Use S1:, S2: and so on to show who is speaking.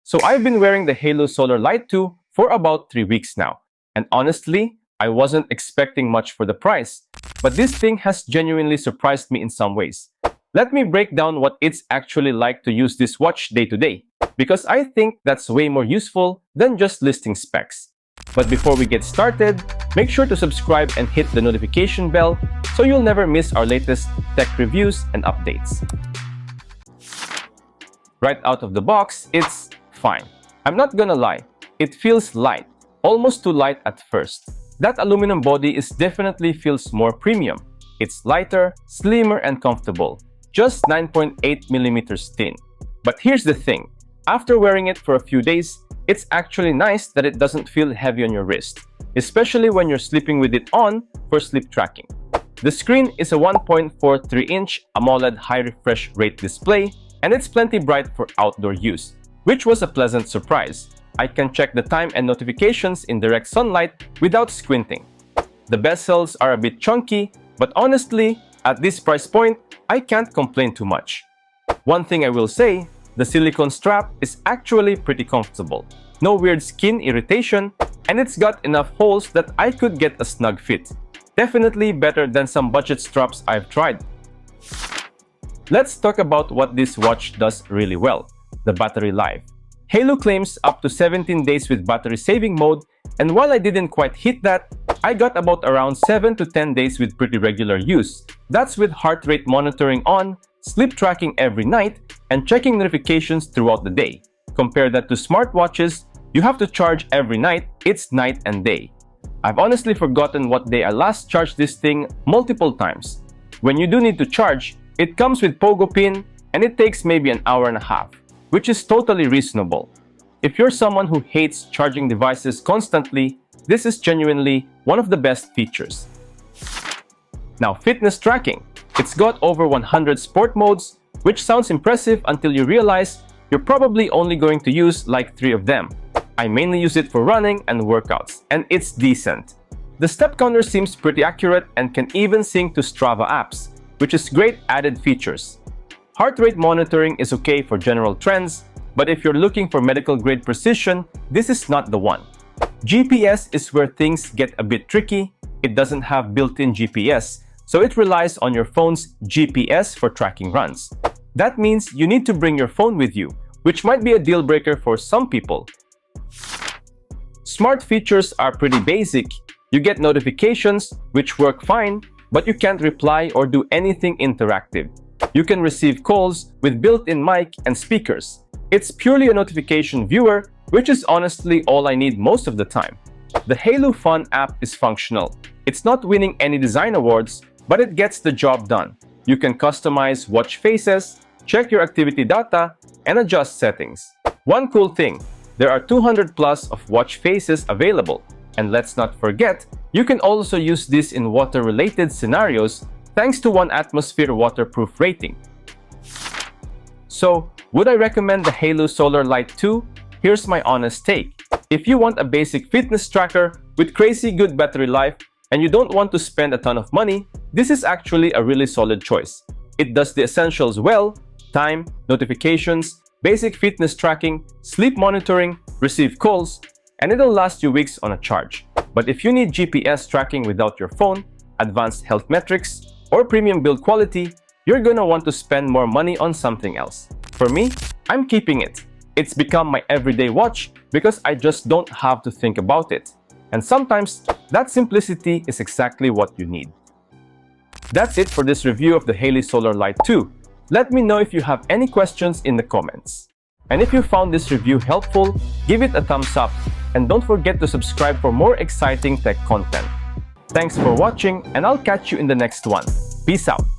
S1: So I've been wearing the Haylou Solar Lite 2 for about 3 weeks now. And honestly, I wasn't expecting much for the price. But this thing has genuinely surprised me in some ways. Let me break down what it's actually like to use this watch day to day, because I think that's way more useful than just listing specs. But before we get started, make sure to subscribe and hit the notification bell so you'll never miss our latest tech reviews and updates. Right out of the box, it's fine. I'm not gonna lie, it feels light, almost too light at first. That aluminum body definitely feels more premium. It's lighter, slimmer, and comfortable, just 9.8mm thin. But here's the thing, after wearing it for a few days, it's actually nice that it doesn't feel heavy on your wrist, especially when you're sleeping with it on for sleep tracking. The screen is a 1.43-inch AMOLED high refresh rate display, and it's plenty bright for outdoor use, which was a pleasant surprise. I can check the time and notifications in direct sunlight without squinting. The bezels are a bit chunky, but honestly, at this price point, I can't complain too much. One thing I will say, the silicone strap is actually pretty comfortable. No weird skin irritation, and it's got enough holes that I could get a snug fit. Definitely better than some budget straps I've tried. Let's talk about what this watch does really well, the battery life. Haylou claims up to 17 days with battery saving mode, and while I didn't quite hit that, I got about around 7 to 10 days with pretty regular use. That's with heart rate monitoring on, sleep tracking every night, and checking notifications throughout the day. Compare that to smartwatches, you have to charge every night, it's night and day. I've honestly forgotten what day I last charged this thing multiple times. When you do need to charge, it comes with pogo pin, and it takes maybe an hour and a half, which is totally reasonable. If you're someone who hates charging devices constantly, this is genuinely one of the best features. Now, fitness tracking. It's got over 100 sport modes, which sounds impressive until you realize you're probably only going to use like 3 of them. I mainly use it for running and workouts, and it's decent. The step counter seems pretty accurate and can even sync to Strava apps, which is great added features. Heart rate monitoring is okay for general trends, but if you're looking for medical-grade precision, this is not the one. GPS is where things get a bit tricky. It doesn't have built-in GPS, so it relies on your phone's GPS for tracking runs. That means you need to bring your phone with you, which might be a deal-breaker for some people. Smart features are pretty basic. You get notifications, which work fine, but you can't reply or do anything interactive. You can receive calls with built-in mic and speakers. It's purely a notification viewer, which is honestly all I need most of the time. The Haylou Fun app is functional. It's not winning any design awards, but it gets the job done. You can customize watch faces, check your activity data, and adjust settings. One cool thing, there are 200 plus of watch faces available. And let's not forget, you can also use this in water-related scenarios thanks to 1 atmosphere waterproof rating. So, would I recommend the Haylou Solar Lite 2? Here's my honest take. If you want a basic fitness tracker with crazy good battery life and you don't want to spend a ton of money, this is actually a really solid choice. It does the essentials well: time, notifications, basic fitness tracking, sleep monitoring, receive calls, and it'll last you weeks on a charge. But if you need GPS tracking without your phone, advanced health metrics, or premium build quality, you're gonna want to spend more money on something else. For me, I'm keeping it. It's become my everyday watch because I just don't have to think about it. And sometimes, that simplicity is exactly what you need. That's it for this review of the Haylou Solar Lite 2. Let me know if you have any questions in the comments. And if you found this review helpful, give it a thumbs up. And don't forget to subscribe for more exciting tech content. Thanks for watching, and I'll catch you in the next one. Peace out.